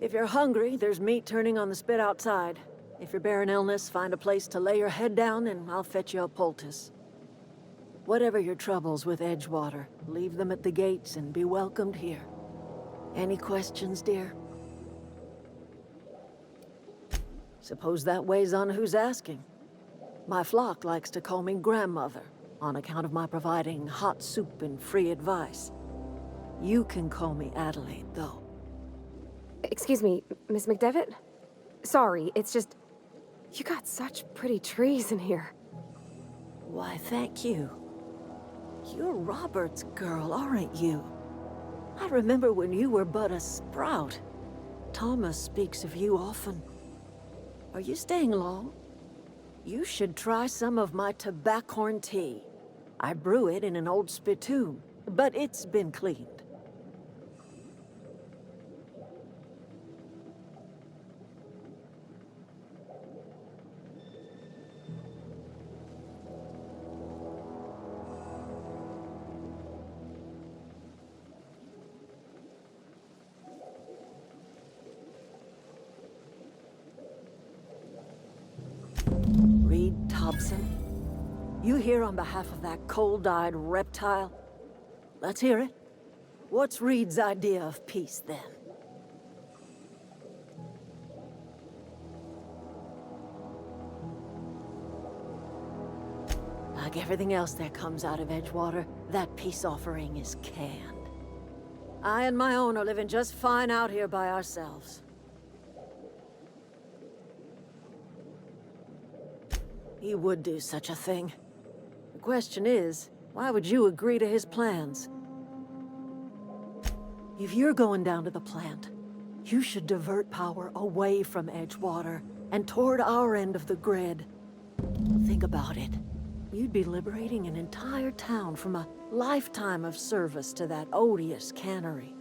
If you're hungry, there's meat turning on the spit outside. If you're bearing illness, find a place to lay your head down and I'll fetch you a poultice. Whatever your troubles with Edgewater, leave them at the gates and be welcomed here. Any questions, dear? Suppose that weighs on who's asking. My flock likes to call me grandmother, on account of my providing hot soup and free advice. You can call me Adelaide, though. Excuse me, Miss McDevitt? Sorry, it's just... You got such pretty trees in here. Why, thank you. You're Robert's girl, aren't you? I remember when you were but a sprout. Thomas speaks of you often. Are you staying long? You should try some of my tobaccorn tea. I brew it in an old spittoon, but it's been cleaned. You here on behalf of that cold-eyed reptile? Let's hear it. What's Reed's idea of peace, then? Like everything else that comes out of Edgewater, that peace offering is canned. I and my own are living just fine out here by ourselves. He would do such a thing. The question is, why would you agree to his plans? If you're going down to the plant, you should divert power away from Edgewater and toward our end of the grid. Think about it. You'd be liberating an entire town from a lifetime of service to that odious cannery.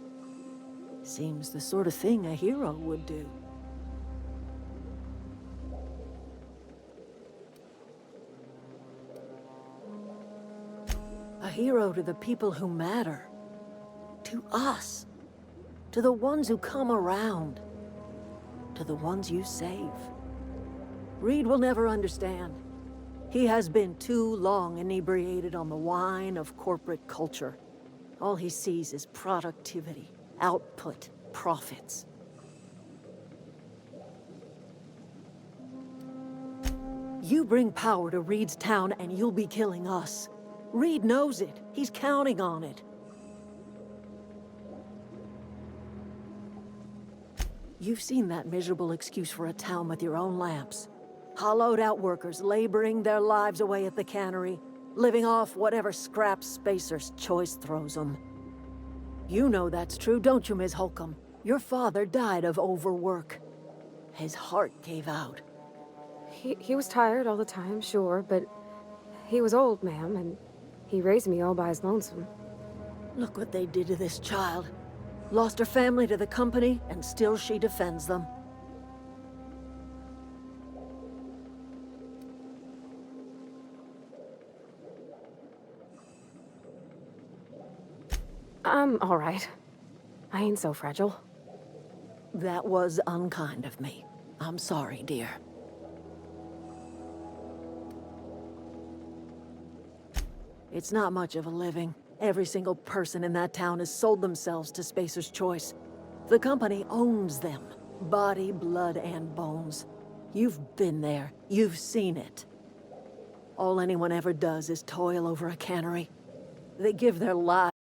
Seems the sort of thing a hero would do. A hero to the people who matter. To us. To the ones who come around. To the ones you save. Reed will never understand. He has been too long inebriated on the wine of corporate culture. All he sees is productivity, output, profits. You bring power to Reed's town and you'll be killing us. Reed knows it. He's counting on it. You've seen that miserable excuse for a town with your own lamps. Hollowed-out workers laboring their lives away at the cannery, living off whatever scraps Spacer's Choice throws them. You know that's true, don't you, Ms. Holcomb? Your father died of overwork. His heart gave out. He was tired all the time, sure, but he was old, ma'am, and he raised me all by his lonesome. Look what they did to this child. Lost her family to the company, and still she defends them. I'm all right. I ain't so fragile. That was unkind of me. I'm sorry, dear. It's not much of a living. Every single person in that town has sold themselves to Spacer's Choice. The company owns them. Body, blood, and bones. You've been there. You've seen it. All anyone ever does is toil over a cannery. They give their lives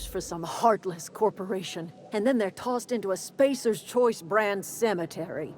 for some heartless corporation, and then they're tossed into a Spacer's Choice brand cemetery.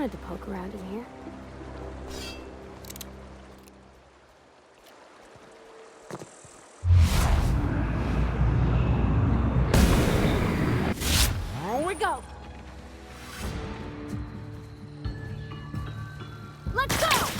wanted to poke around in here. Here we go! Let's go!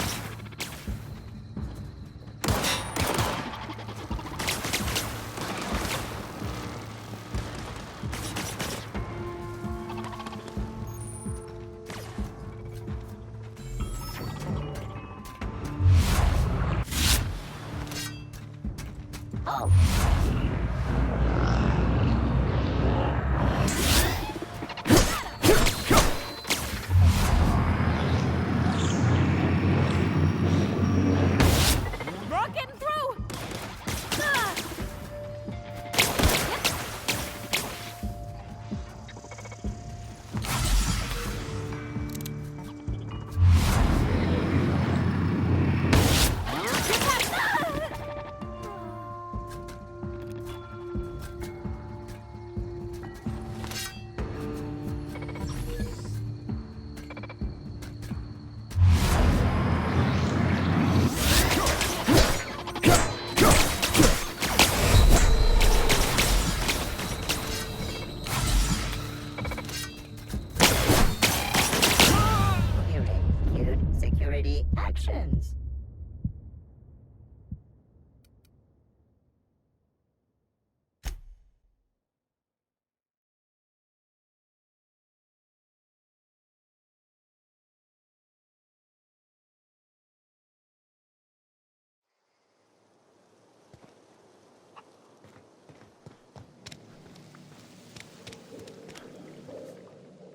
Actions.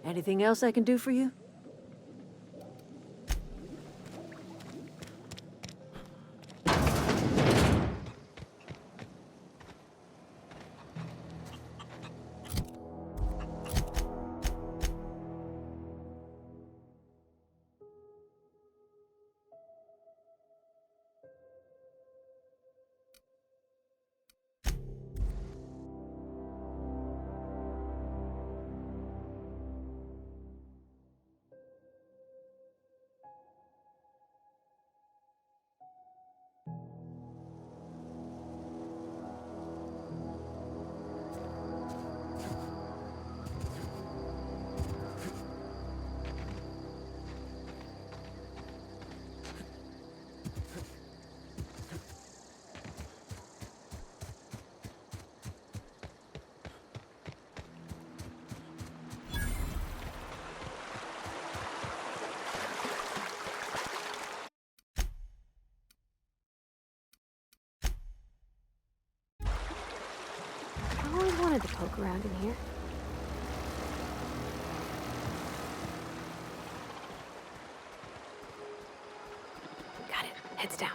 Anything else I can do for you? I always wanted to poke around in here. Got it. Heads down.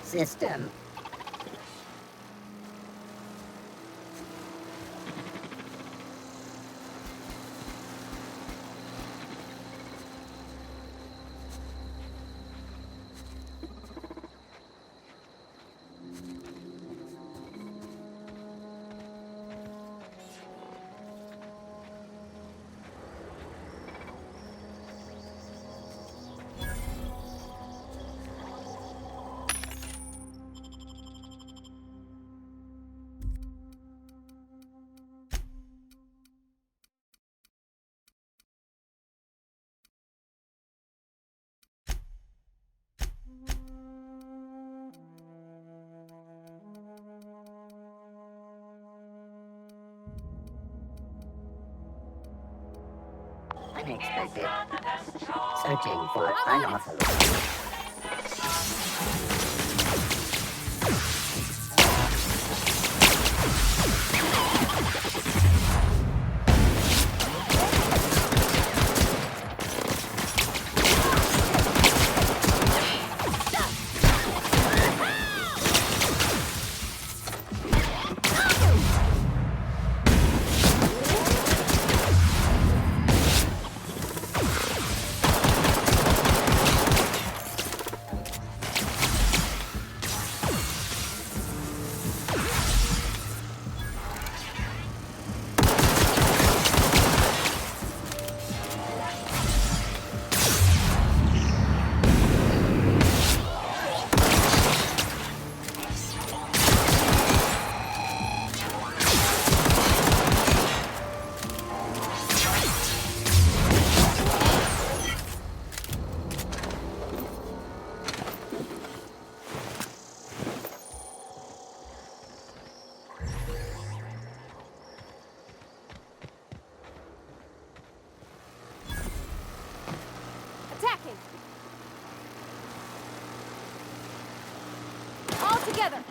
System. unexpected. Searching for unauthorized. Attacking! All together!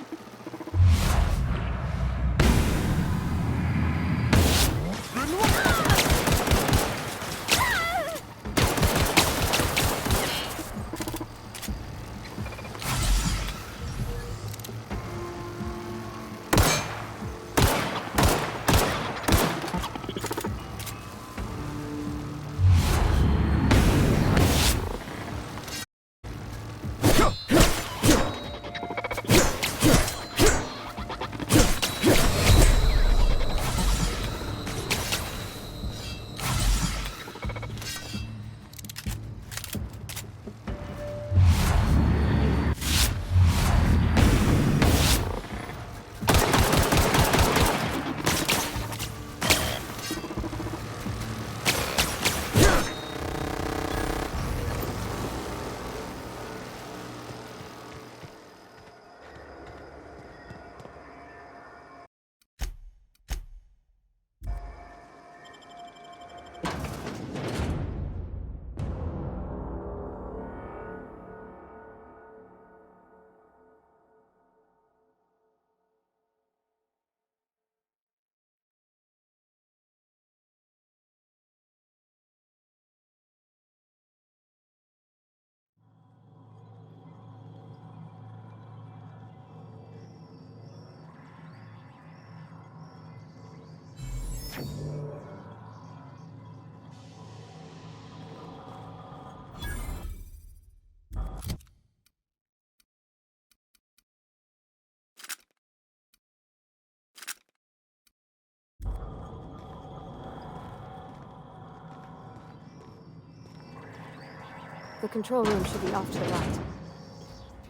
The control room should be off to the right.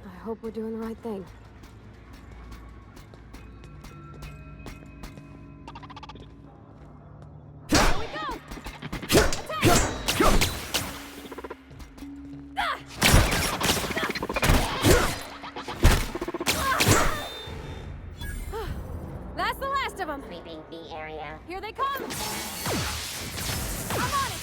I hope we're doing the right thing. Here we go! That's the last of them! Sweeping the area. Here they come! I'm on it!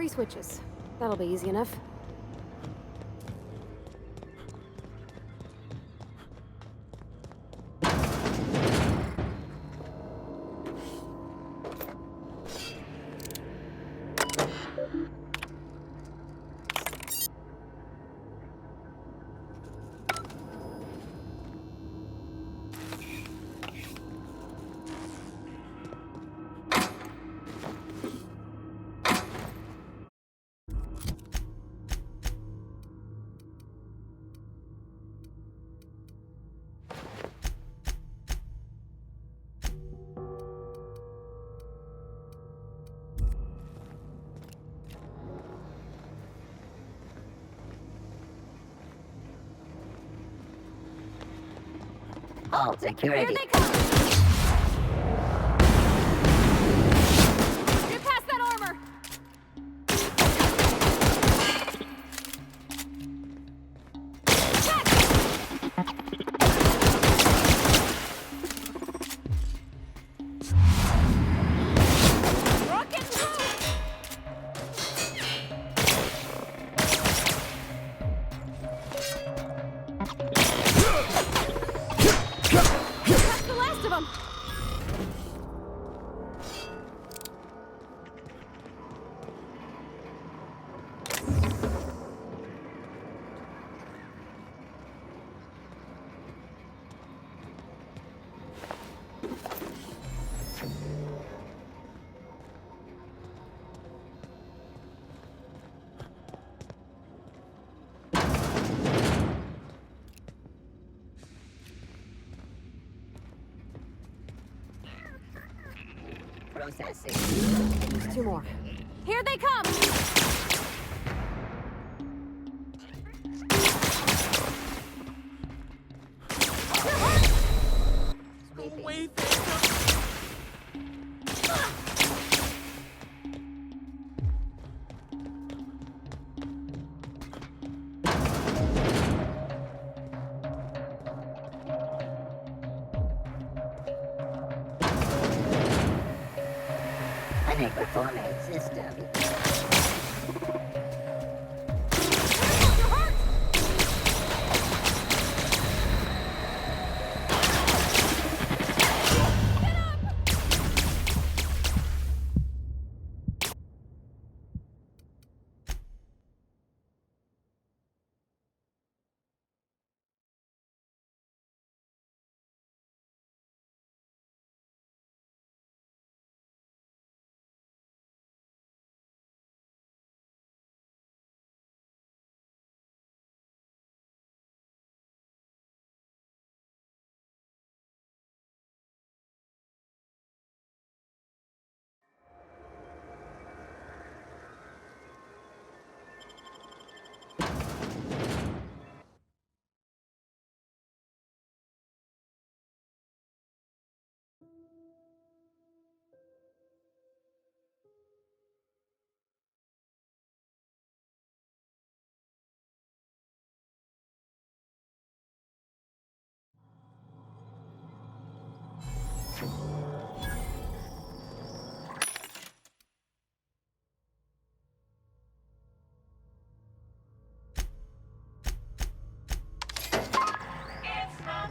3 switches. That'll be easy enough. All Here security. they come! Get past that armor! Rocket through! That's the last of them! Processing. There's 2 more. Here they come! Sweeping. Underperforming system.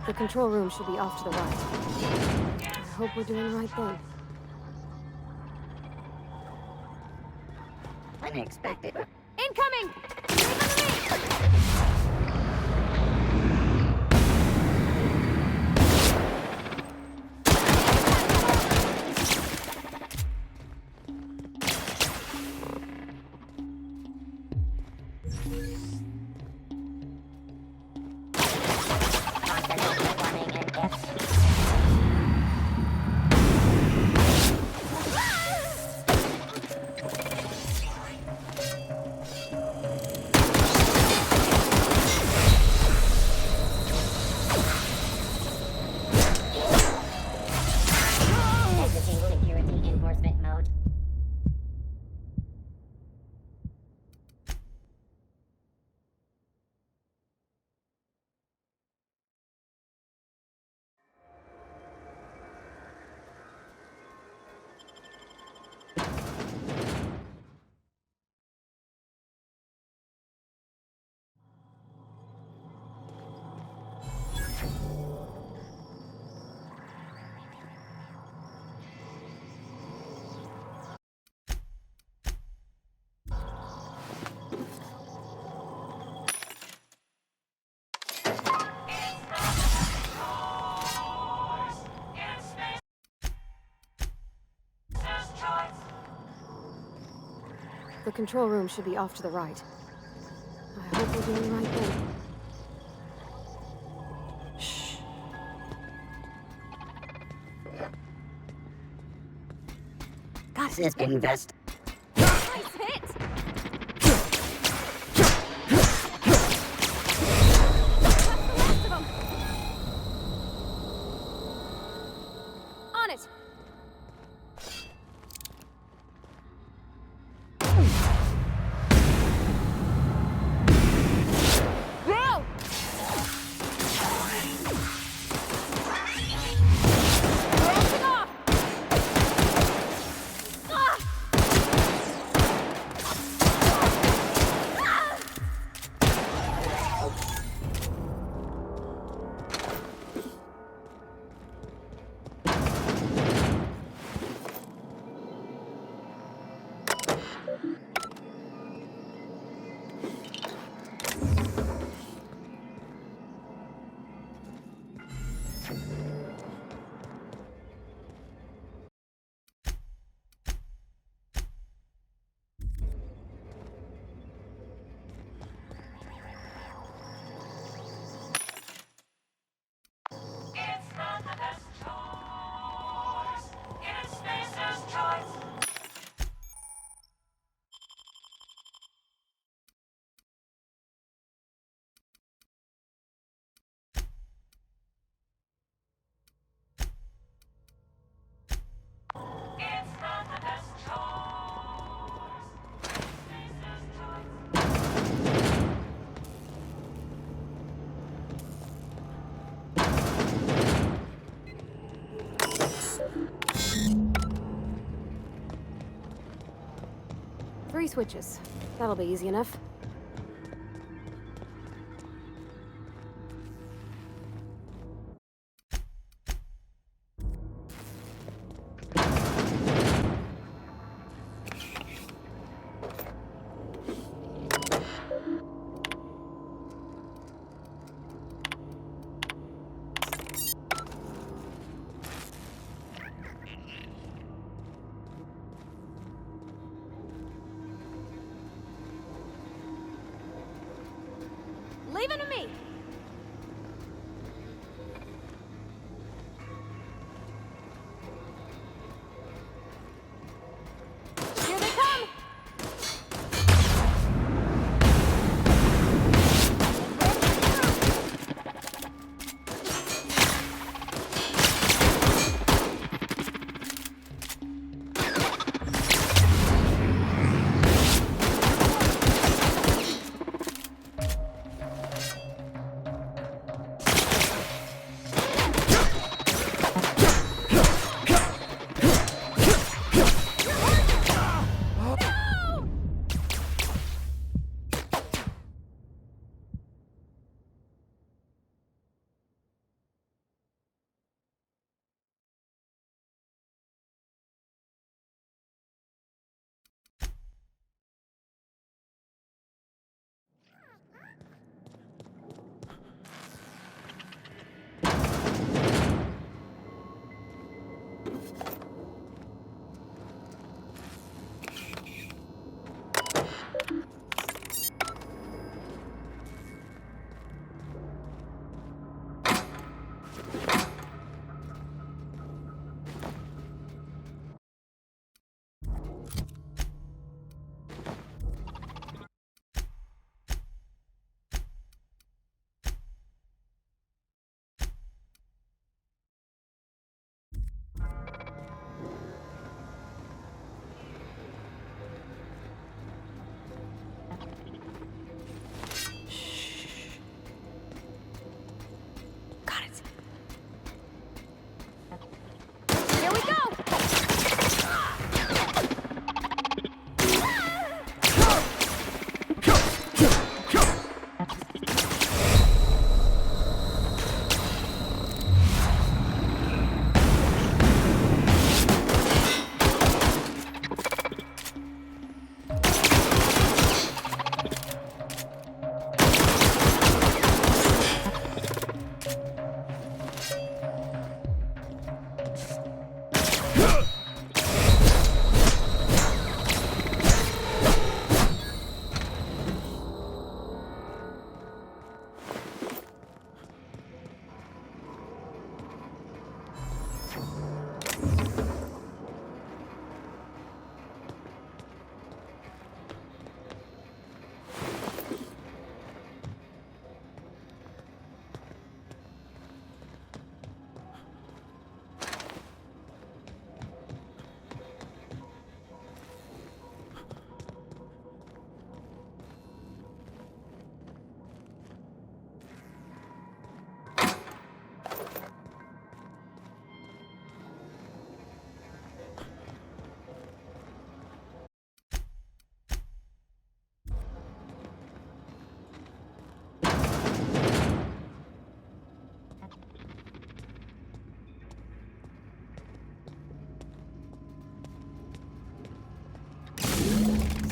The control room should be off to the right. I hope we're doing the right thing. Unexpected. Incoming! Leave them to me! The control room should be off to the right. I hope we're doing the right thing. Shh. Assist invest. Nice hit! On it! Whoa! Bouncing off! Ah! 3 switches. That'll be easy enough. Leave it to me! Here they come!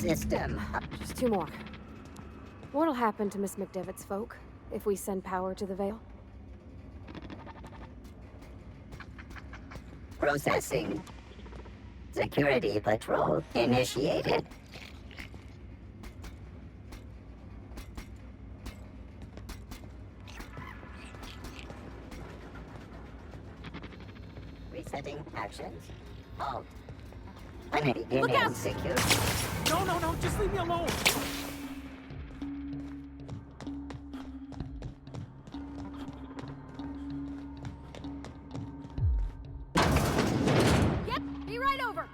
System. Just two more. What'll happen to Miss McDevitt's folk if we send power to the Veil? Processing. Security patrol initiated. Resetting actions. Halt. Beginning security. No, just leave me alone. Yep, be right over.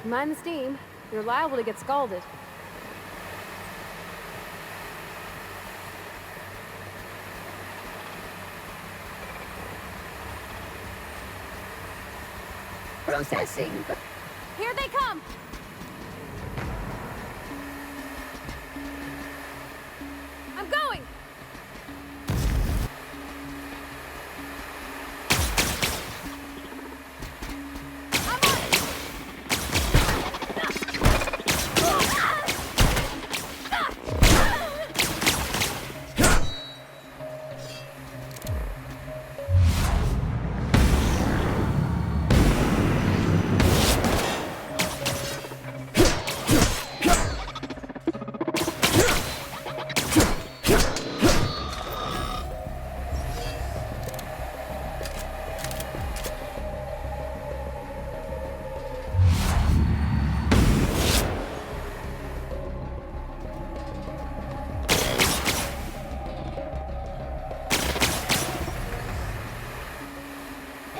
Mind the steam. You're liable to get scalded. Processing. Here they come! I'm going! I'm on it!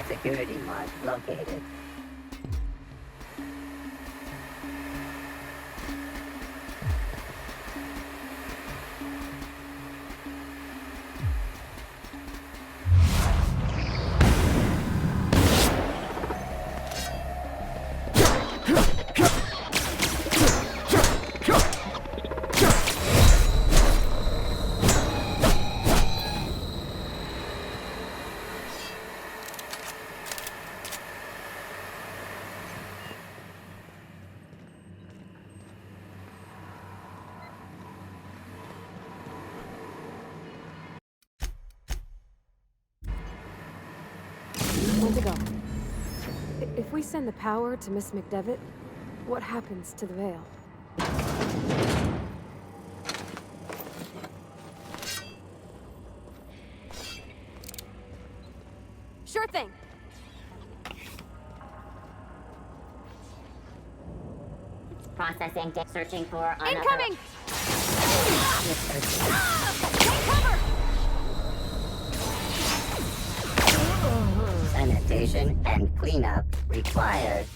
Security mark located. When to go? If we send the power to Miss McDevitt, what happens to the Veil? Sure thing. Processing, searching for Incoming! Take cover! Sanitation and cleanup required.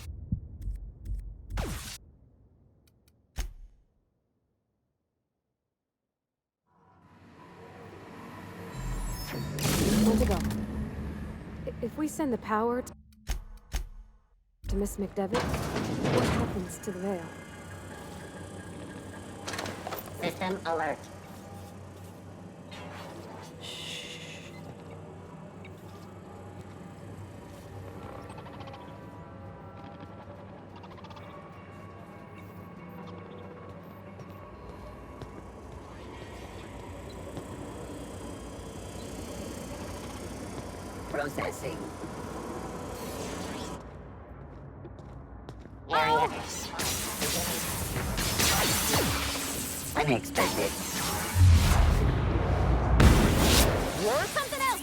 When to go? If we send the power to Miss McDevitt, what happens to the Veil? system alert. Processing. Area. Unexpected. Or something else!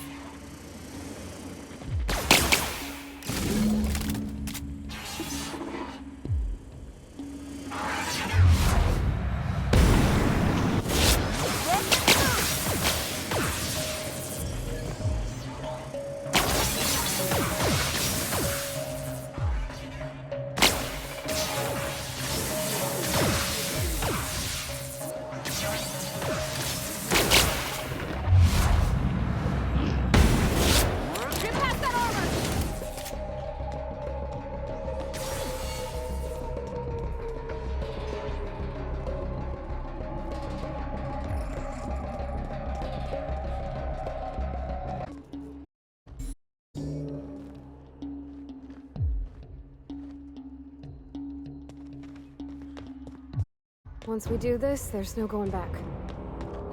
Once we do this, there's no going back.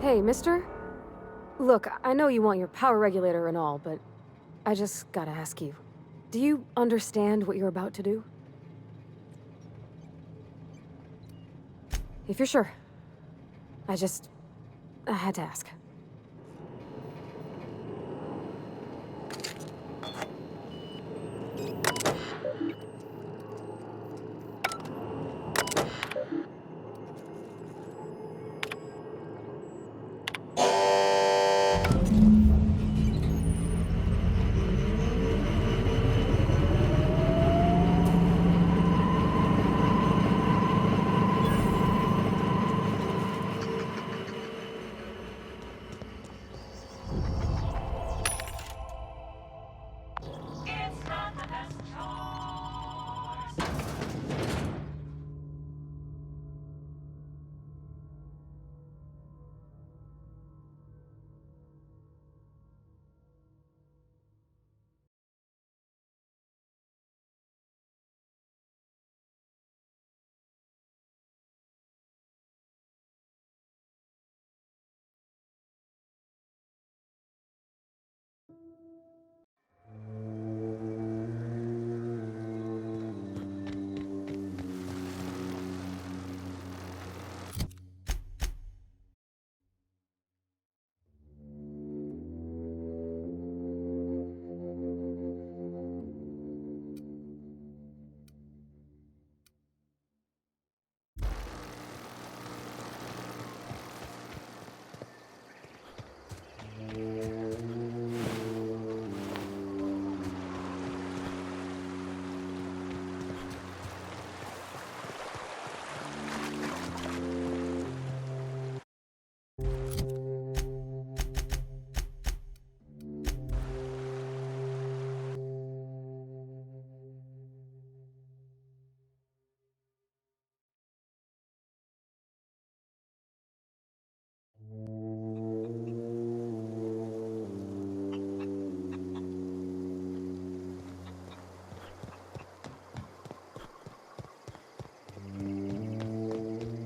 Hey, mister? Look, I know you want your power regulator and all, but I just gotta ask you. Do you understand what you're about to do? If you're sure. I had to ask.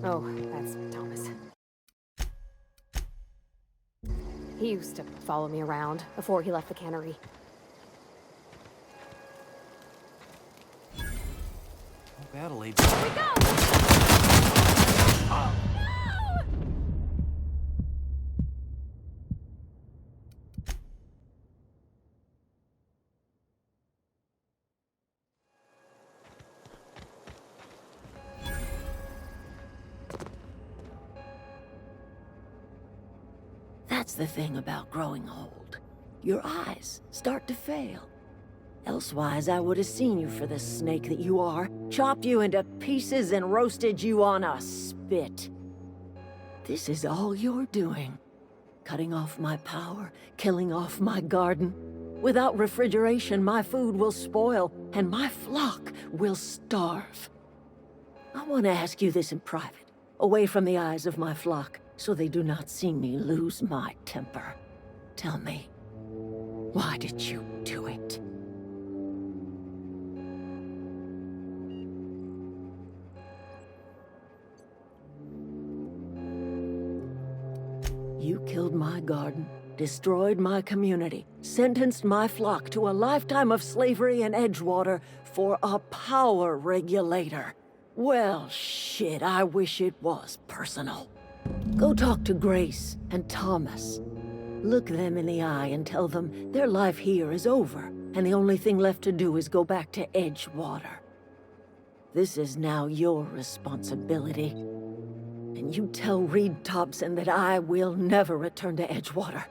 Oh, that's Thomas. He used to follow me around before he left the cannery. That'll lead. Here we go! No! That's the thing about growing old. Your eyes start to fail. Elsewise, I would have seen you for the snake that you are, chopped you into pieces and roasted you on a spit. This is all you're doing. Cutting off my power, killing off my garden. Without refrigeration, my food will spoil, and my flock will starve. I want to ask you this in private, away from the eyes of my flock, so they do not see me lose my temper. Tell me, why did you do it? You killed my garden, destroyed my community, sentenced my flock to a lifetime of slavery in Edgewater for a power regulator. Well, shit, I wish it was personal. Go talk to Grace and Thomas. Look them in the eye and tell them their life here is over, and the only thing left to do is go back to Edgewater. This is now your responsibility. And you tell Reed Thompson that I will never return to Edgewater.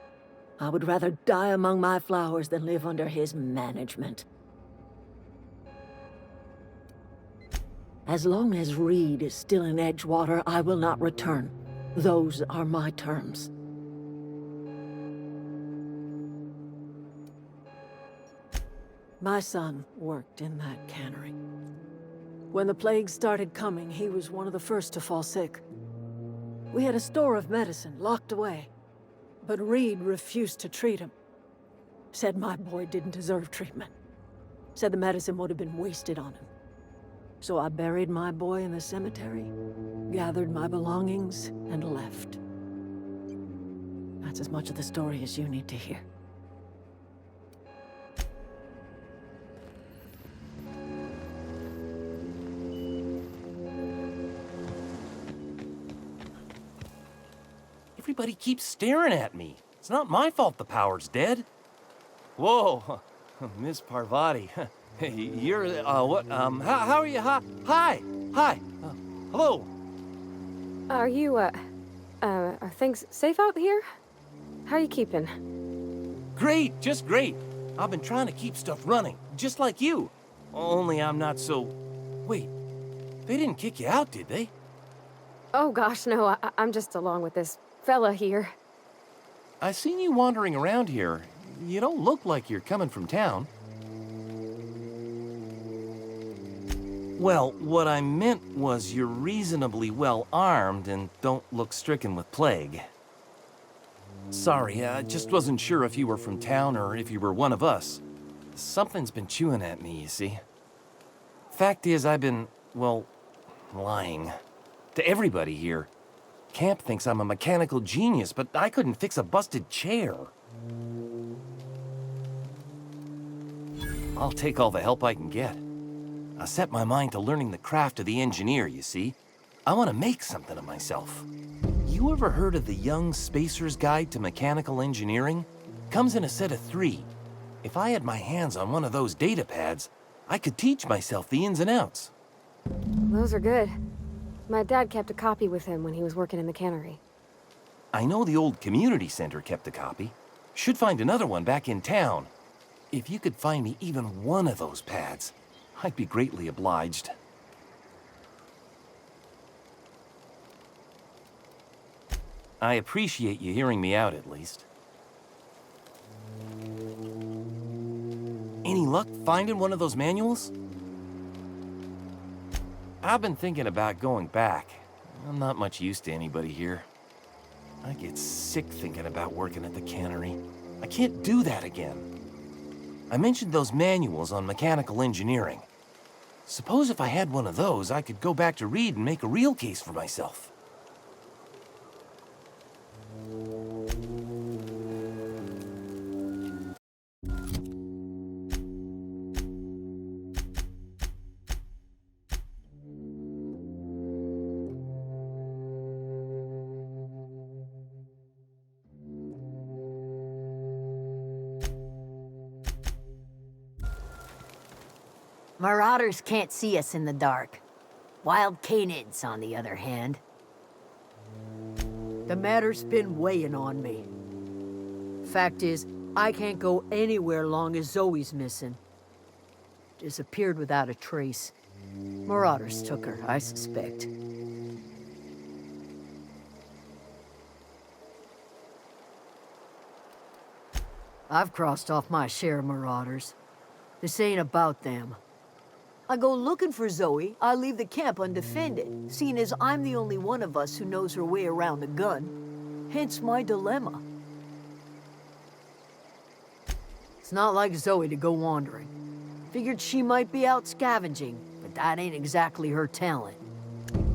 I would rather die among my flowers than live under his management. As long as Reed is still in Edgewater, I will not return. Those are my terms. My son worked in that cannery. When the plague started coming, he was one of the first to fall sick. We had a store of medicine locked away, but Reed refused to treat him. Said my boy didn't deserve treatment. Said the medicine would have been wasted on him. So I buried my boy in the cemetery, gathered my belongings, and left. That's as much of the story as you need to hear. Everybody keeps staring at me. It's not my fault the power's dead. Whoa, Miss Parvati. Hey, you're, what, how are you? Hi. Hello. Are things safe out here? How are you keeping? Great, just great. I've been trying to keep stuff running, just like you. Only I'm not so... Wait, they didn't kick you out, did they? Oh gosh, no, I'm just along with this fella here. I seen you wandering around here. You don't look like you're coming from town. Well, what I meant was you're reasonably well armed and don't look stricken with plague. Sorry, I just wasn't sure if you were from town or if you were one of us. Something's been chewing at me, you see. Fact is, I've been, well, lying. To everybody here. Camp thinks I'm a mechanical genius, but I couldn't fix a busted chair. I'll take all the help I can get. I set my mind to learning the craft of the engineer, you see. I want to make something of myself. You ever heard of the Young Spacer's Guide to Mechanical Engineering? Comes in a set of 3. If I had my hands on one of those data pads, I could teach myself the ins and outs. Those are good. My dad kept a copy with him when he was working in the cannery. I know the old community center kept a copy. Should find another one back in town. If you could find me even one of those pads, I'd be greatly obliged. I appreciate you hearing me out, at least. Any luck finding one of those manuals? I've been thinking about going back. I'm not much use to anybody here. I get sick thinking about working at the cannery. I can't do that again. I mentioned those manuals on mechanical engineering. Suppose if I had one of those, I could go back to Reed and make a real case for myself. Marauders can't see us in the dark. Wild canids, on the other hand. The matter's been weighing on me. Fact is, I can't go anywhere long as Zoe's missing. Disappeared without a trace. Marauders took her, I suspect. I've crossed off my share of marauders. This ain't about them. I go looking for Zoe, I leave the camp undefended, seeing as I'm the only one of us who knows her way around a gun. Hence my dilemma. It's not like Zoe to go wandering. Figured she might be out scavenging, but that ain't exactly her talent.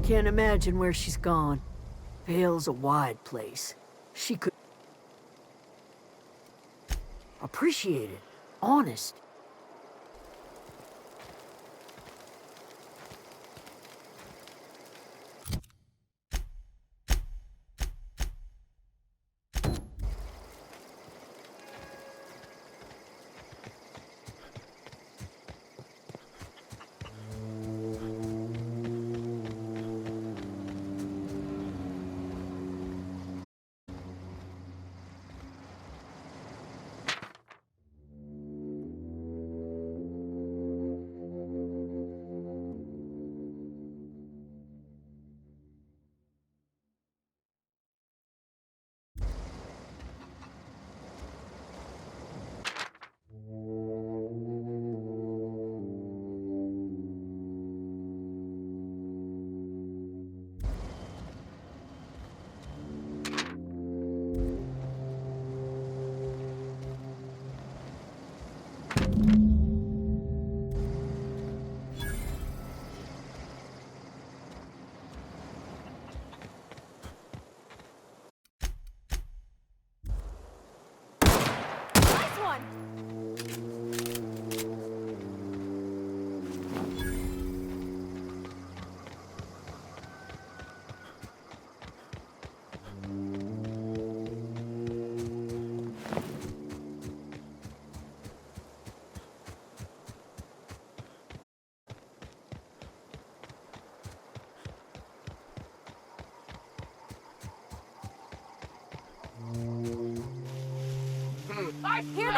Can't imagine where she's gone. Vale's a wide place. She could... appreciate it. Honest.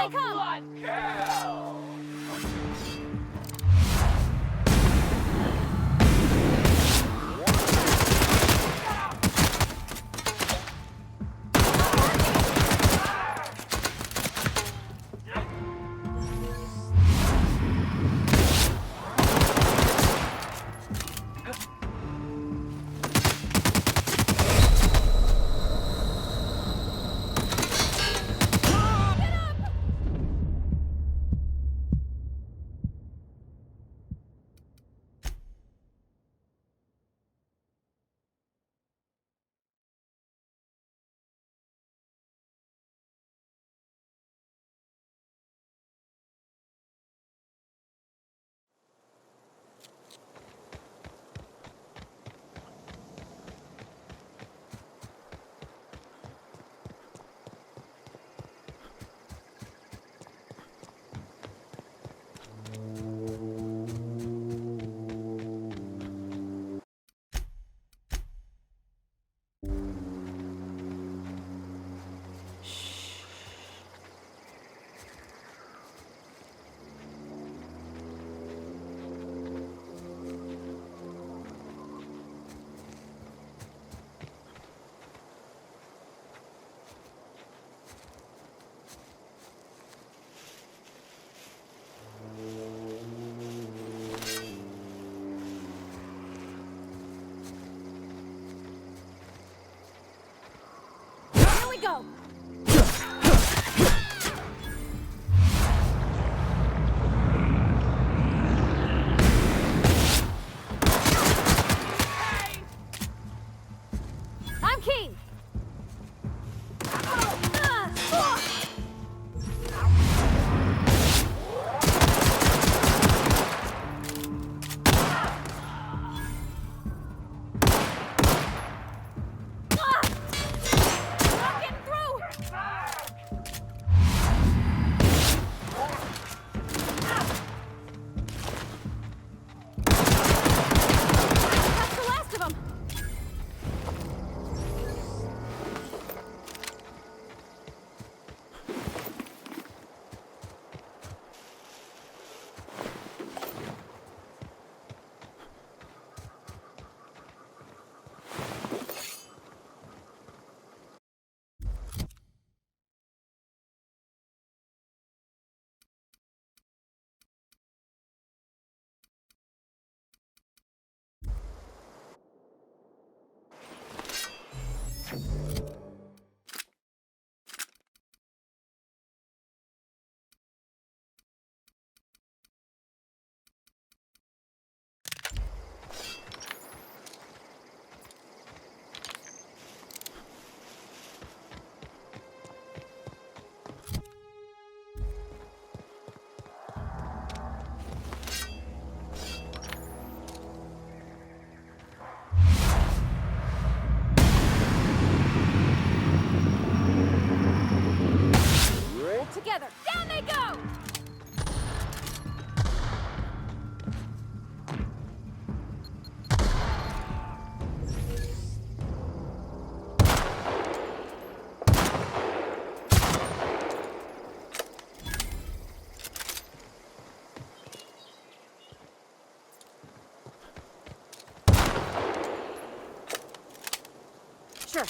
they come! Here we go! I'm keen! Not getting through! That's the last of them! Together! Down they go! Sure.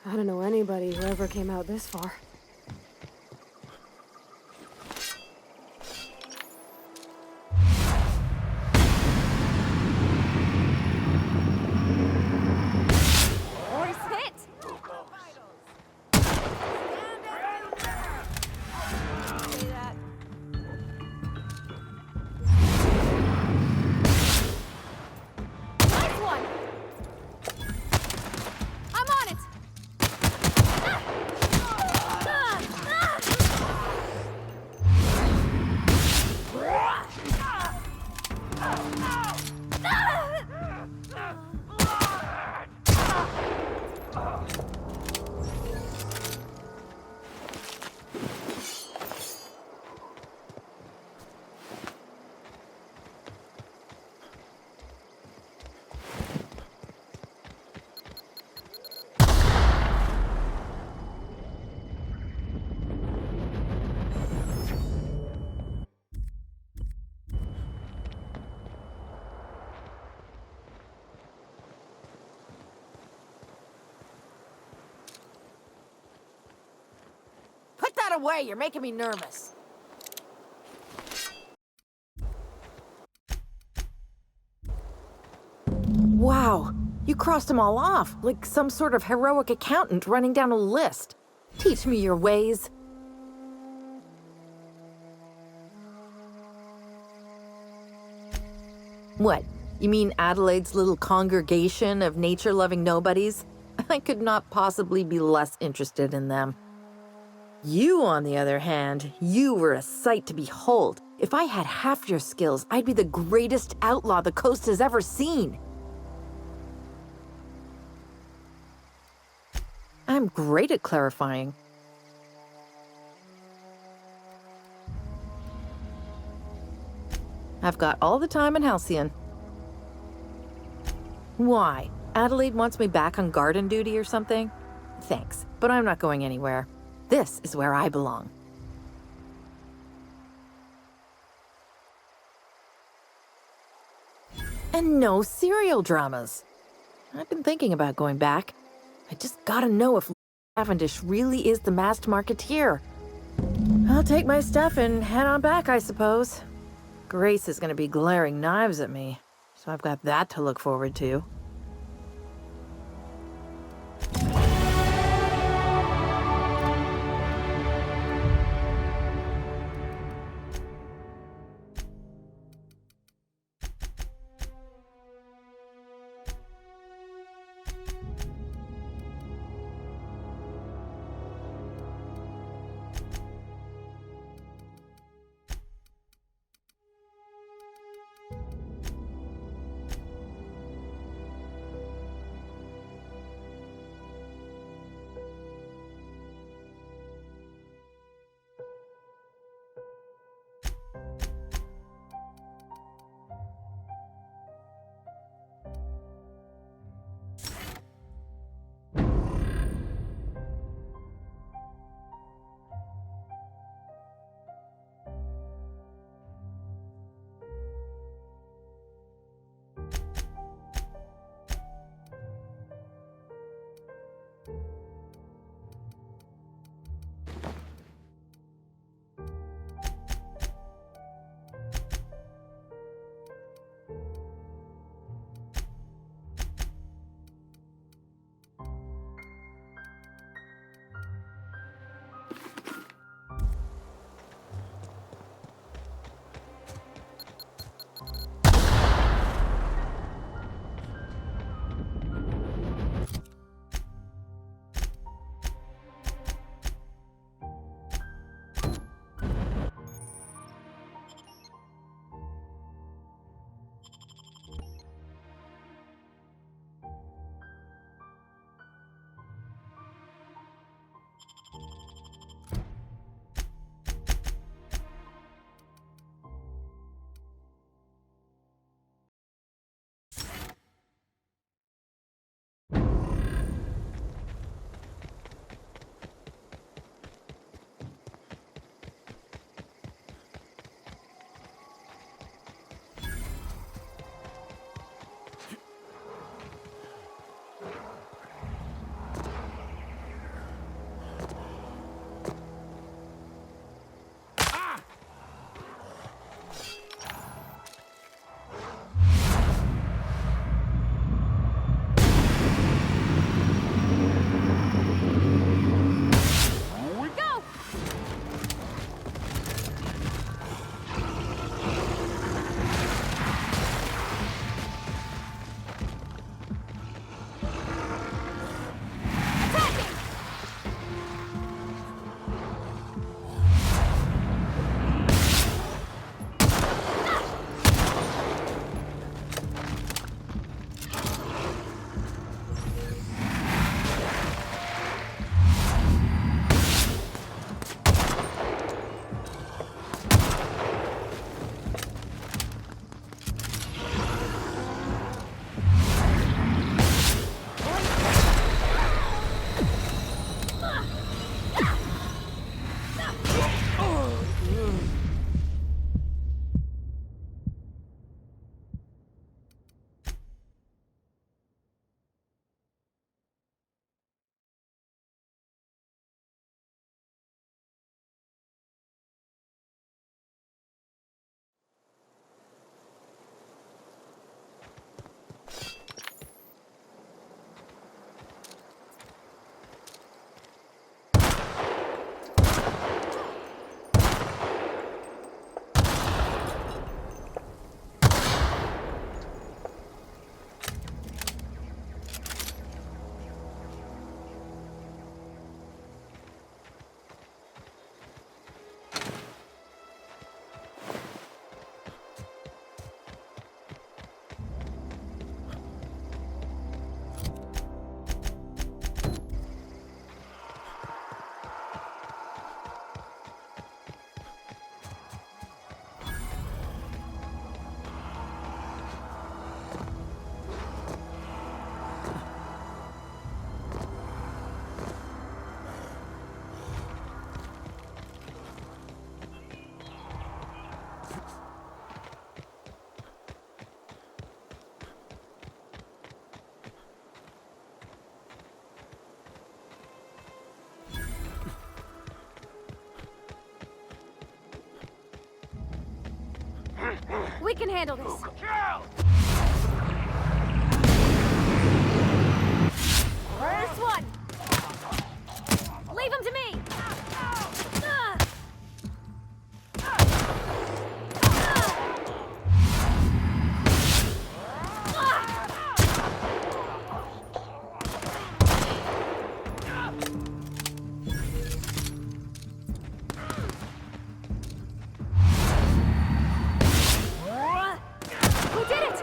I don't know anybody who ever came out this far. Voice hit! Say that. Nice one! I'm on it! Ah! away, you're making me nervous. Wow, you crossed them all off, like some sort of heroic accountant running down a list. Teach me your ways. What? You mean Adelaide's little congregation of nature-loving nobodies? I could not possibly be less interested in them. You, on the other hand, you were a sight to behold. If I had half your skills, I'd be the greatest outlaw the coast has ever seen. I'm great at clarifying. I've got all the time in Halcyon. Why? Adelaide wants me back on garden duty or something? Thanks, but I'm not going anywhere. This is where I belong. And no serial dramas. I've been thinking about going back. I just gotta know if Cavendish really is the masked marketeer. I'll take my stuff and head on back, I suppose. Grace is gonna be glaring knives at me, so I've got that to look forward to. can handle this. First one. Leave him to me. We did it!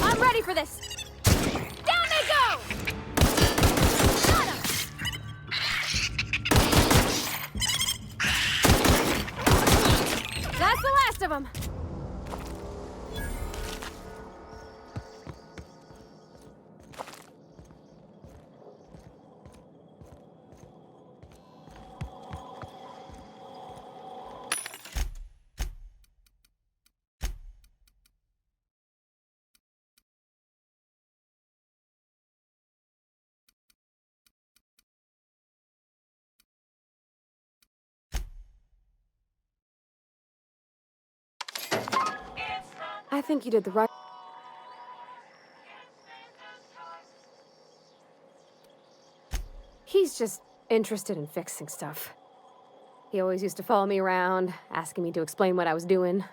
I'm ready for this! Down they go! Got 'em! That's the last of them! I think you did the right... He's just interested in fixing stuff. He always used to follow me around, asking me to explain what I was doing.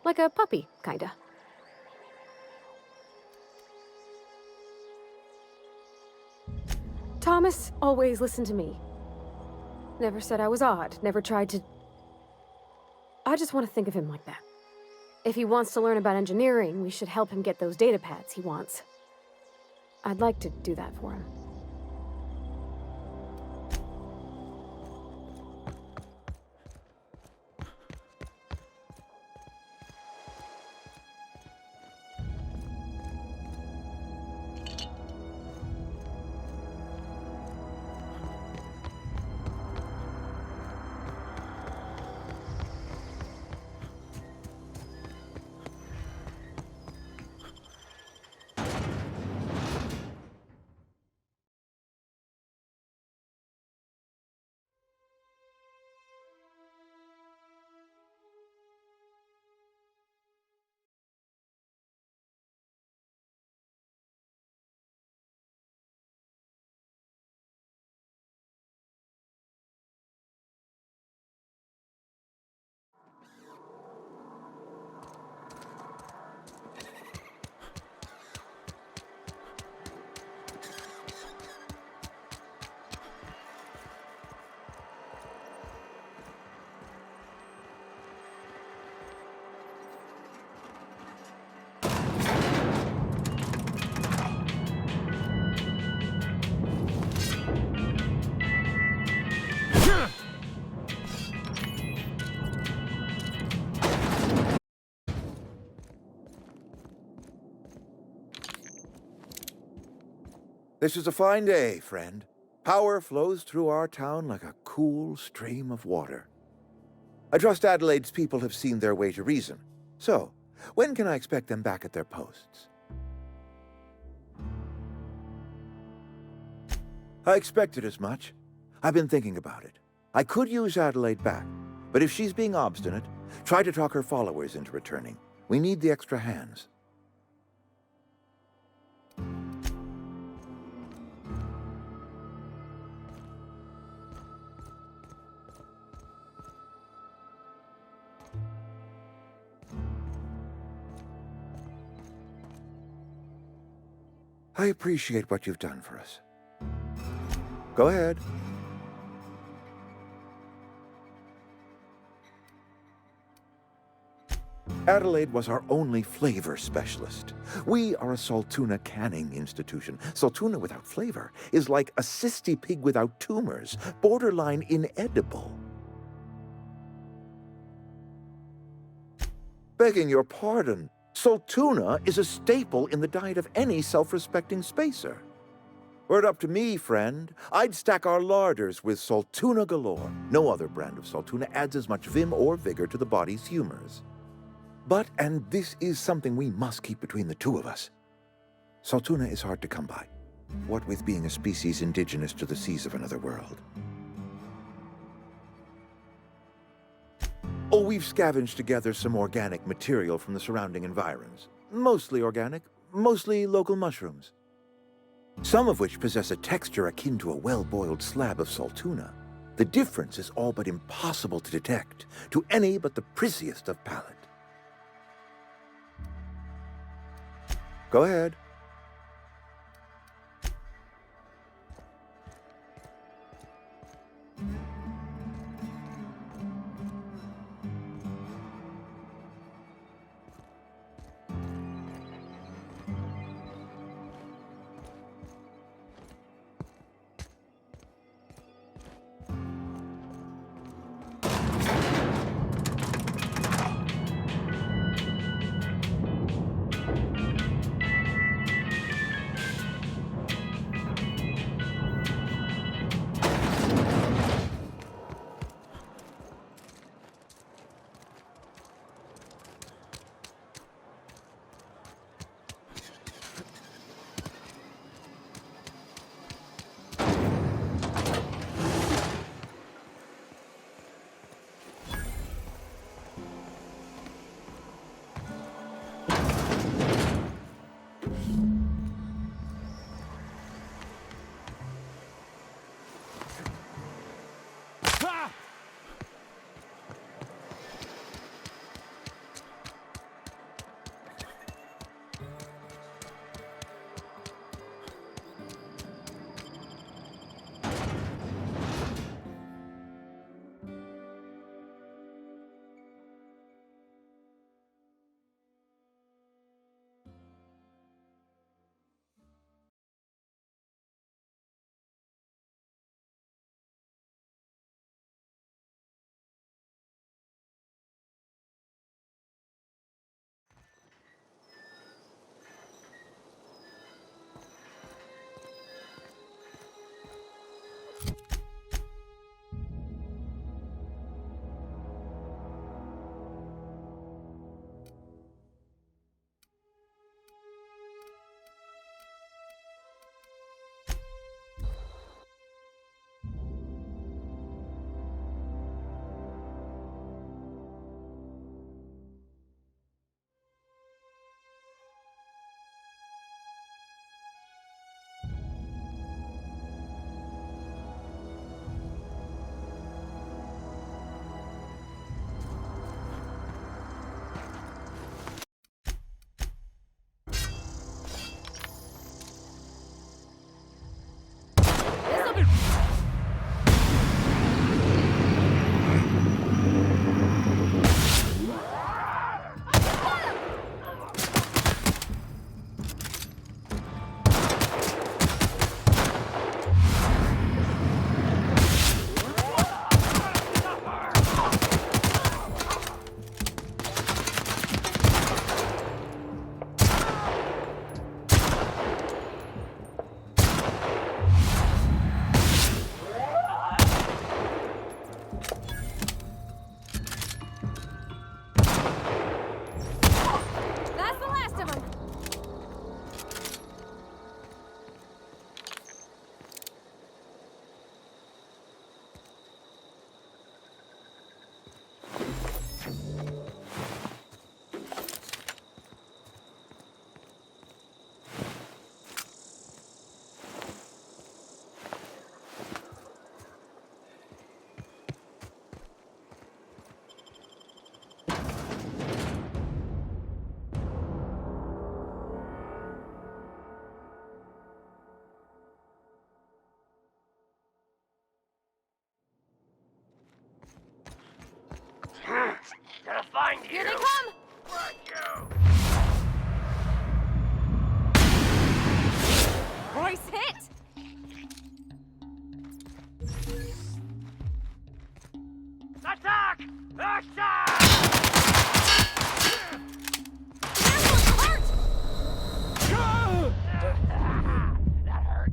Like a puppy, kinda. Thomas always listened to me. Never said I was odd, never tried to... I just want to think of him like that. If he wants to learn about engineering, we should help him get those data pads he wants. I'd like to do that for him. This is a fine day, friend. Power flows through our town like a cool stream of water. I trust Adelaide's people have seen their way to reason. So, when can I expect them back at their posts? I expected as much. I've been thinking about it. I could use Adelaide back, but if she's being obstinate, try to talk her followers into returning. We need the extra hands. I appreciate what you've done for us. Go ahead. Adelaide was our only flavor specialist. We are a Saltuna canning institution. Saltuna without flavor is like a cysty pig without tumors, borderline inedible. Begging your pardon, Saltuna is a staple in the diet of any self-respecting spacer. Were it up to me, friend, I'd stack our larders with Saltuna galore. No other brand of Saltuna adds as much vim or vigor to the body's humors. But, and this is something we must keep between the two of us, Saltuna is hard to come by, what with being a species indigenous to the seas of another world. Oh, we've scavenged together some organic material from the surrounding environs. Mostly organic, mostly local mushrooms. Some of which possess a texture akin to a well-boiled slab of Saltuna. The difference is all but impossible to detect to any but the prissiest of palate. Go ahead. Here they come! Royce hit! Attack! Attack! That hurts.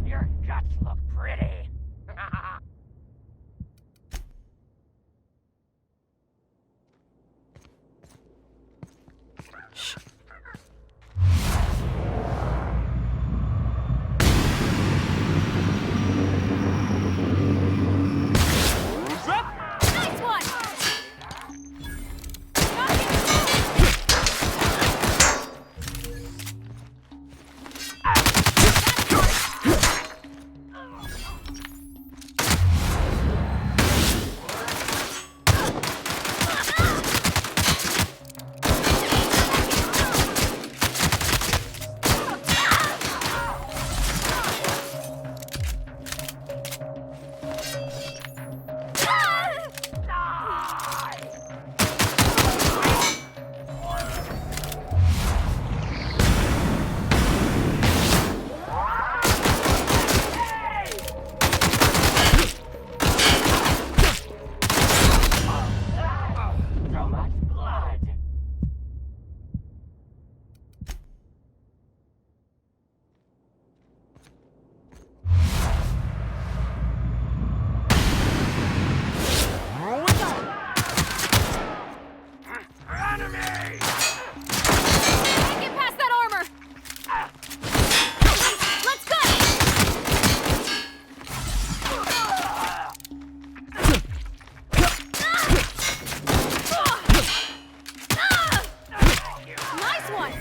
Your guts look pretty. Nice one! So much blood. Enemy! Get past that armor! Let's go! Nice one!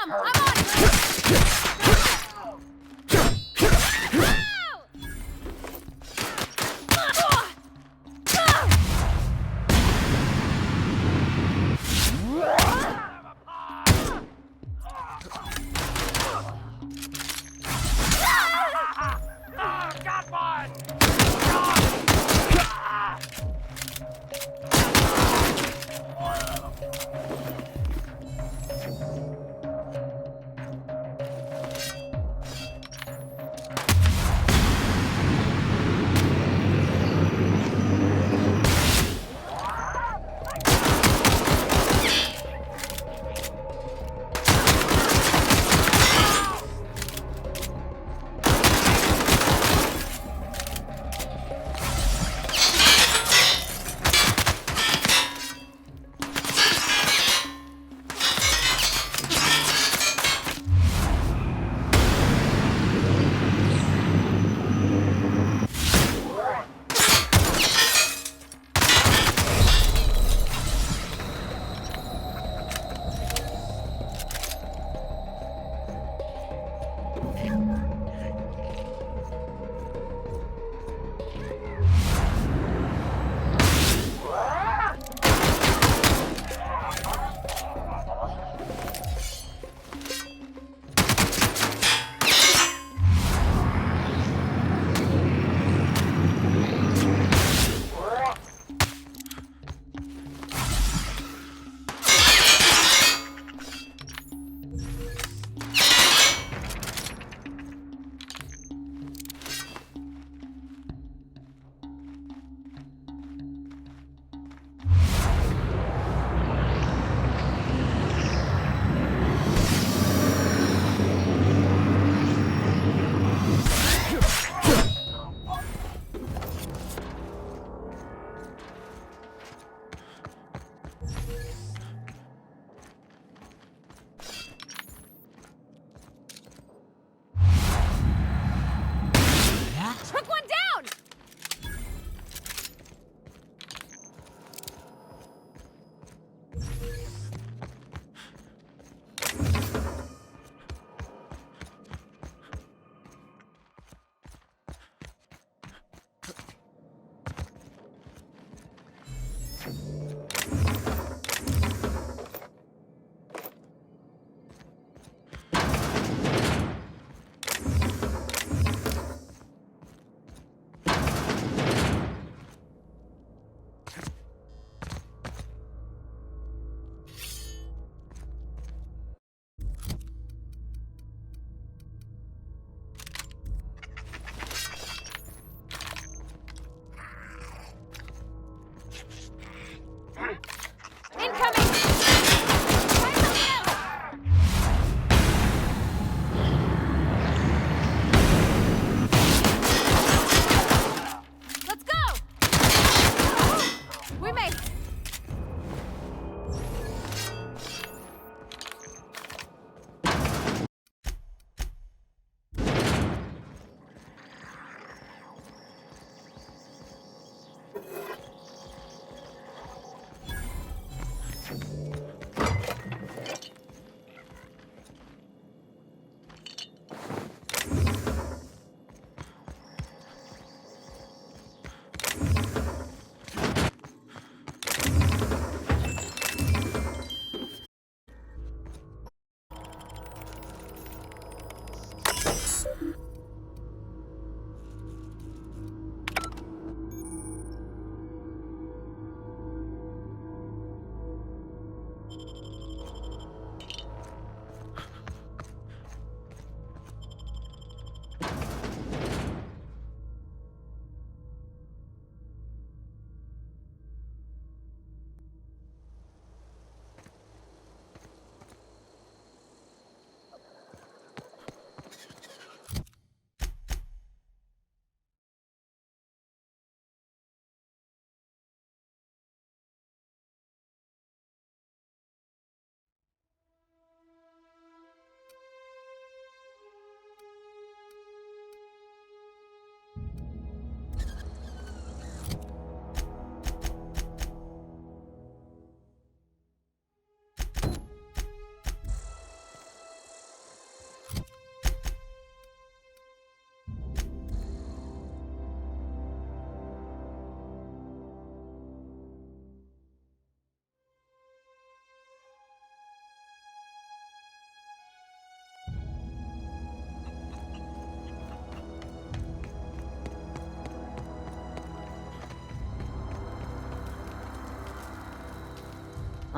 Got one!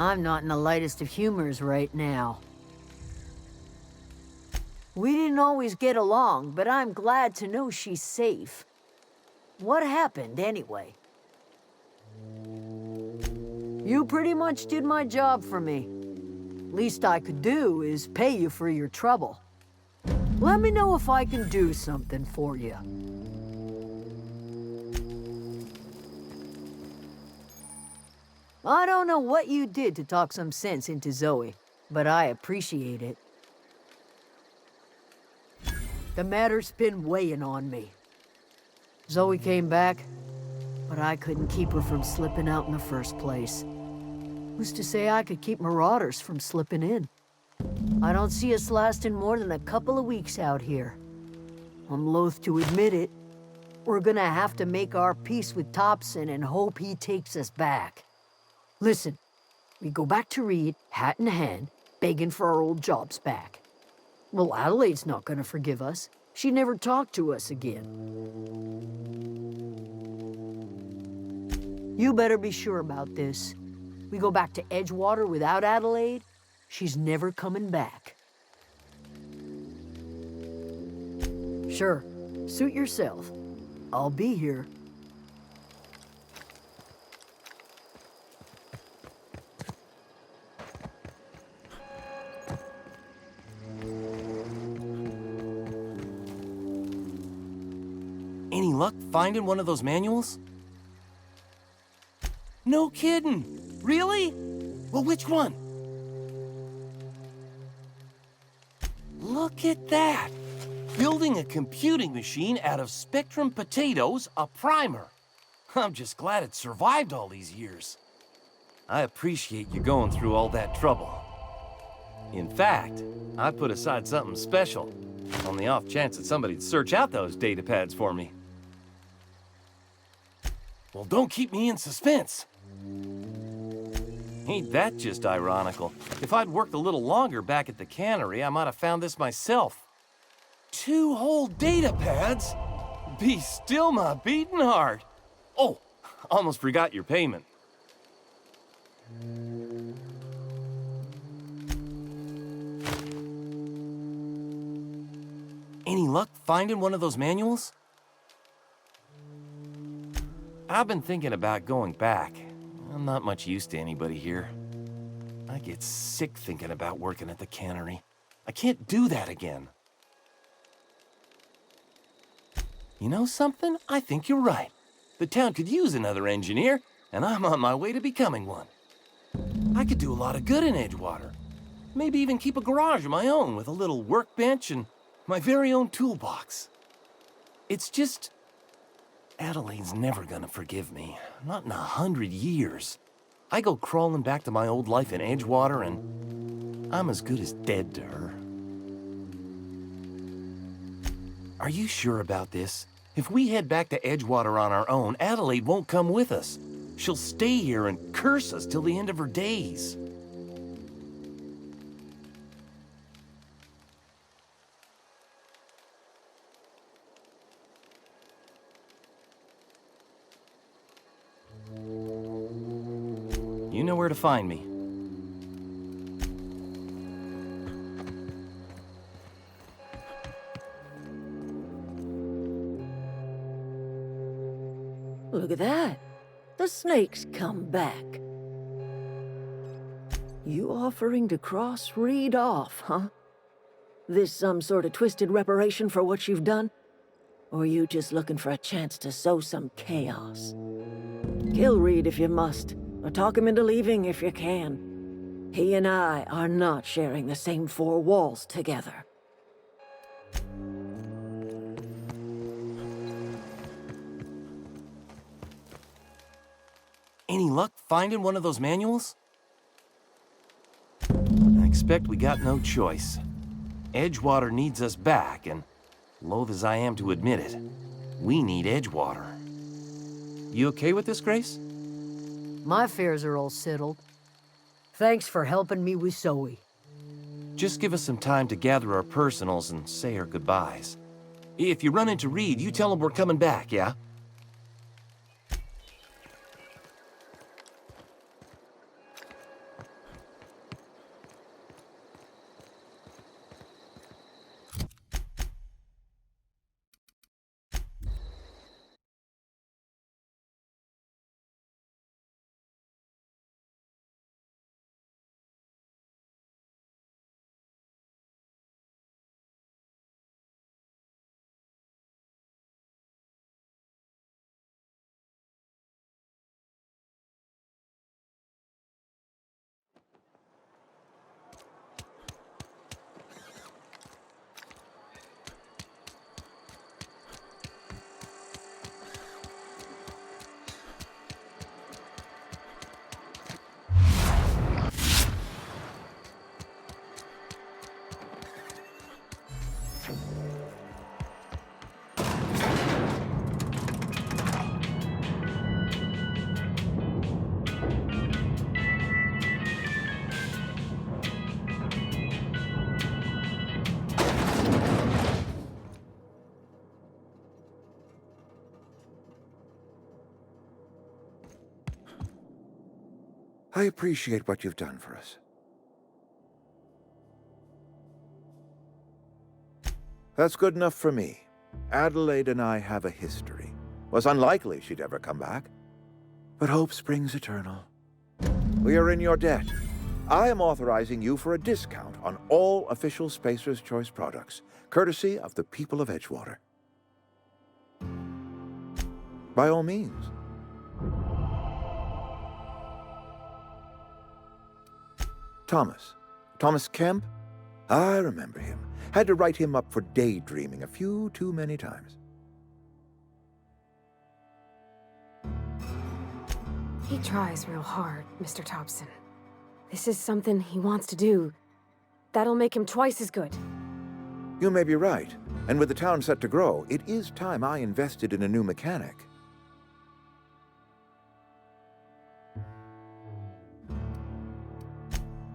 I'm not in the lightest of humors right now. We didn't always get along, but I'm glad to know she's safe. What happened, anyway? You pretty much did my job for me. Least I could do is pay you for your trouble. Let me know if I can do something for you. I don't know what you did to talk some sense into Zoe, but I appreciate it. The matter's been weighing on me. Zoe came back, but I couldn't keep her from slipping out in the first place. Who's to say I could keep Marauders from slipping in? I don't see us lasting more than a couple of weeks out here. I'm loath to admit it. We're gonna have to make our peace with Thompson and hope he takes us back. Listen, we go back to Reed, hat in hand, begging for our old jobs back. Well, Adelaide's not gonna forgive us. She never talked to us again. You better be sure about this. We go back to Edgewater without Adelaide, she's never coming back. Sure, suit yourself. I'll be here. Any luck finding one of those manuals? No kidding! Really? Well, which one? Look at that! Building a computing machine out of Spectrum potatoes, a primer. I'm just glad it survived all these years. I appreciate you going through all that trouble. In fact, I put aside something special, on the off chance that somebody'd search out those data pads for me. Well, don't keep me in suspense. Ain't that just ironical? If I'd worked a little longer back at the cannery, I might have found this myself. 2 whole data pads? Be still my beating heart. Oh, almost forgot your payment. Any luck finding one of those manuals? I've been thinking about going back. I'm not much use to anybody here. I get sick thinking about working at the cannery. I can't do that again. You know something? I think you're right. The town could use another engineer, and I'm on my way to becoming one. I could do a lot of good in Edgewater. Maybe even keep a garage of my own with a little workbench and my very own toolbox. It's just... Adelaide's never gonna forgive me. Not in 100 years. I go crawling back to my old life in Edgewater, and I'm as good as dead to her. Are you sure about this? If we head back to Edgewater on our own, Adelaide won't come with us. She'll stay here and curse us till the end of her days. You know where to find me. Look at that. The snake's come back. You offering to cross Reed off, huh? This some sort of twisted reparation for what you've done? Or you just looking for a chance to sow some chaos? Kill Reed if you must, or talk him into leaving if you can. He and I are not sharing the same 4 walls together. Any luck finding one of those manuals? I expect we got no choice. Edgewater needs us back, and loath as I am to admit it, we need Edgewater. You okay with this, Grace? My affairs are all settled. Thanks for helping me with Zoe. Just give us some time to gather our personals and say our goodbyes. If you run into Reed, you tell him we're coming back, yeah? I appreciate what you've done for us. That's good enough for me. Adelaide and I have a history. Was unlikely she'd ever come back. But hope springs eternal. We are in your debt. I am authorizing you for a discount on all official Spacer's Choice products, courtesy of the people of Edgewater. By all means. Thomas Kemp? I remember him. Had to write him up for daydreaming a few too many times. He tries real hard, Mr. Thompson. This is something he wants to do. That'll make him twice as good. You may be right. And with the town set to grow, it is time I invested in a new mechanic.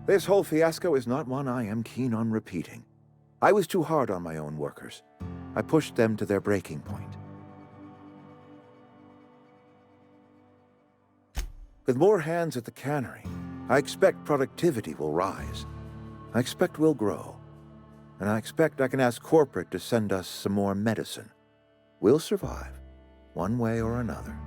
This whole fiasco is not one I am keen on repeating. I was too hard on my own workers. I pushed them to their breaking point. With more hands at the cannery, I expect productivity will rise. I expect we'll grow. And I expect I can ask corporate to send us some more medicine. We'll survive, one way or another.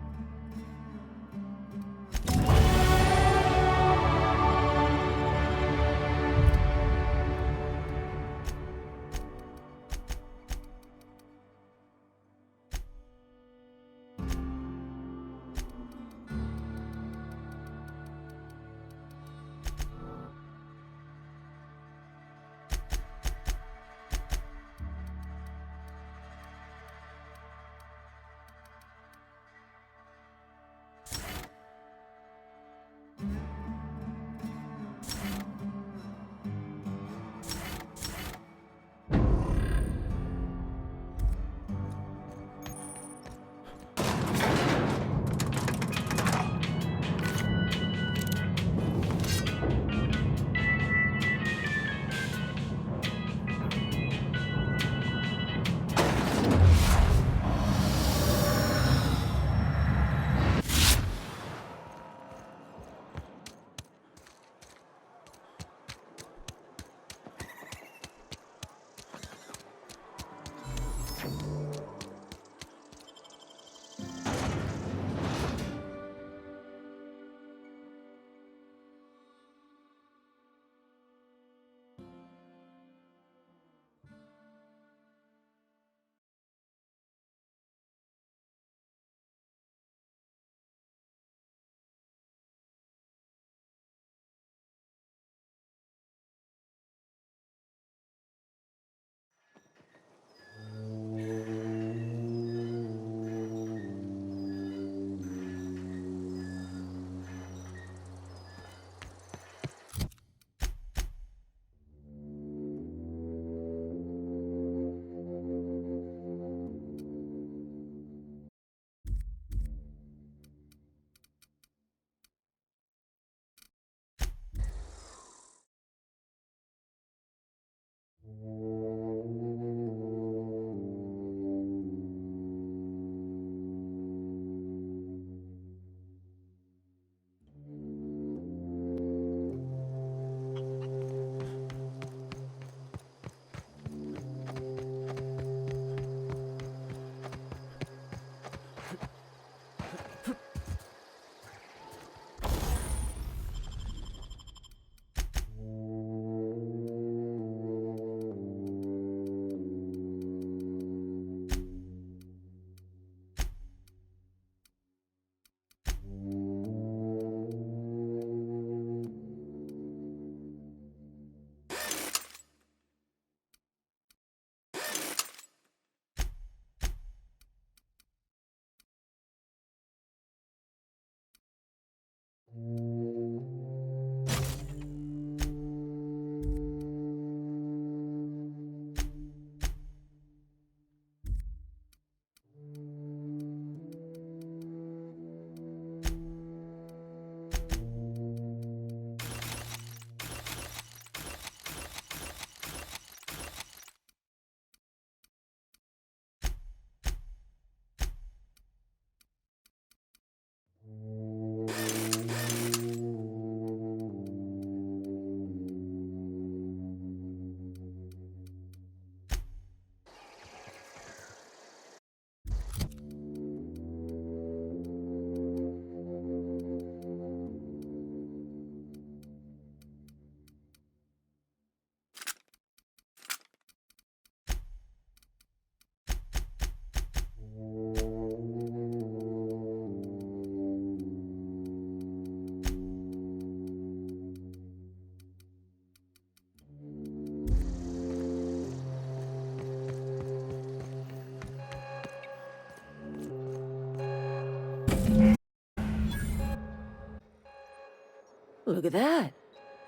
Look at that.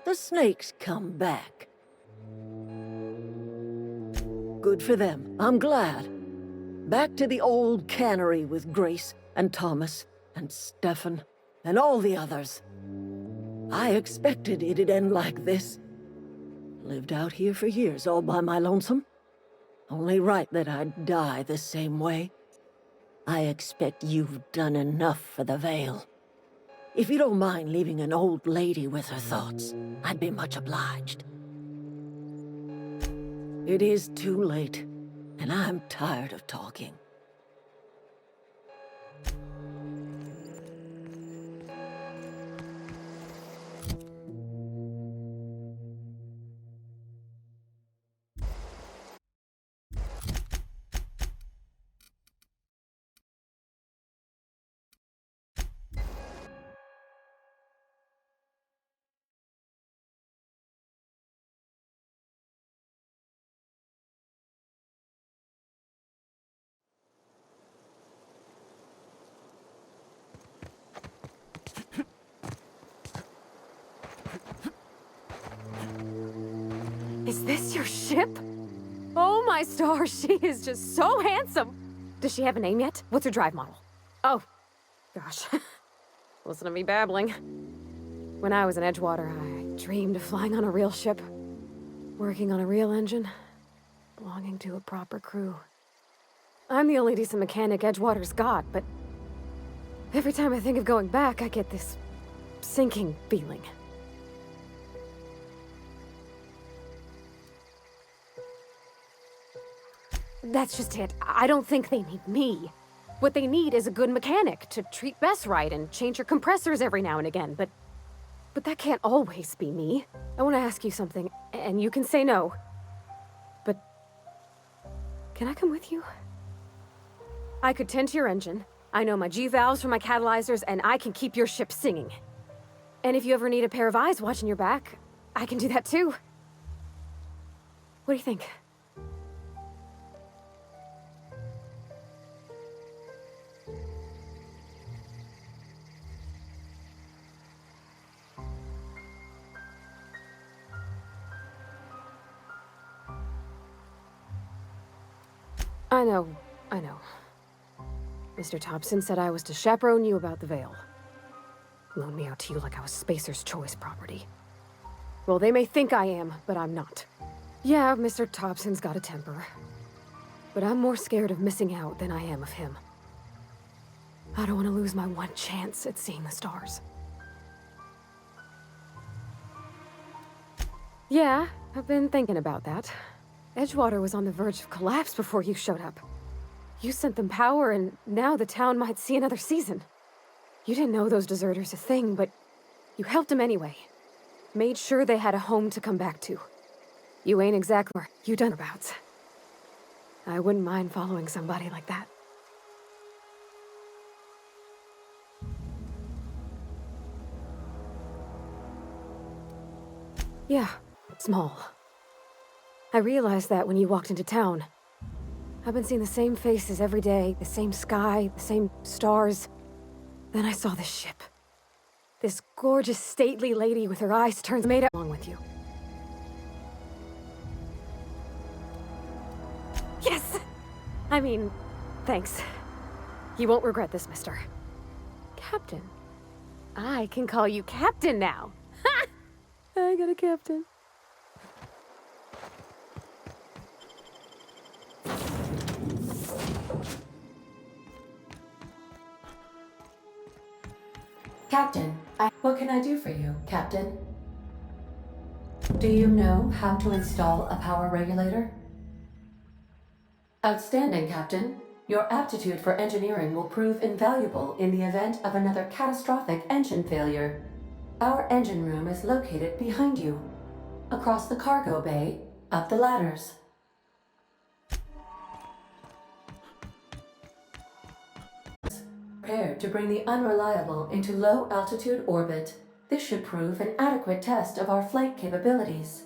The snake's come back. Good for them. I'm glad. Back to the old cannery with Grace and Thomas and Stefan and all the others. I expected it'd end like this. Lived out here for years all by my lonesome. Only right that I'd die the same way. I expect you've done enough for the Vale. If you don't mind leaving an old lady with her thoughts, I'd be much obliged. It is too late, and I'm tired of talking. Is this your ship? Oh my stars, she is just so handsome! Does she have a name yet? What's her drive model? Oh, gosh. Listen to me babbling. When I was in Edgewater, I dreamed of flying on a real ship, working on a real engine, belonging to a proper crew. I'm the only decent mechanic Edgewater's got, but every time I think of going back, I get this sinking feeling. That's just it. I don't think they need me. What they need is a good mechanic to treat Bess right and change her compressors every now and again, but that can't always be me. I want to ask you something, and you can say no. But can I come with you? I could tend to your engine. I know my G-valves for my catalyzers, and I can keep your ship singing. And if you ever need a pair of eyes watching your back, I can do that too. What do you think? I know. Mr. Thompson said I was to chaperone you about the Vale. Loan me out to you like I was Spacer's Choice property. Well, they may think I am, but I'm not. Yeah, Mr. Thompson's got a temper. But I'm more scared of missing out than I am of him. I don't want to lose my one chance at seeing the stars. Yeah, I've been thinking about that. Edgewater was on the verge of collapse before you showed up. You sent them power, and now the town might see another season. You didn't know those deserters a thing, but you helped them anyway. Made sure they had a home to come back to. You ain't exactly where you done about. I wouldn't mind following somebody like that. Yeah, small. I realized that when you walked into town. I've been seeing the same faces every day, the same sky, the same stars. Then I saw this ship. This gorgeous, stately lady with her eyes turned made up along with you. Yes! I mean, thanks. You won't regret this, mister. Captain. I can call you Captain now. Ha! I got a captain. Captain, what can I do for you, Captain? Do you know how to install a power regulator? Outstanding, Captain. Your aptitude for engineering will prove invaluable in the event of another catastrophic engine failure. Our engine room is located behind you, across the cargo bay, up the ladders. Prepared to bring the unreliable into low-altitude orbit. This should prove an adequate test of our flight capabilities.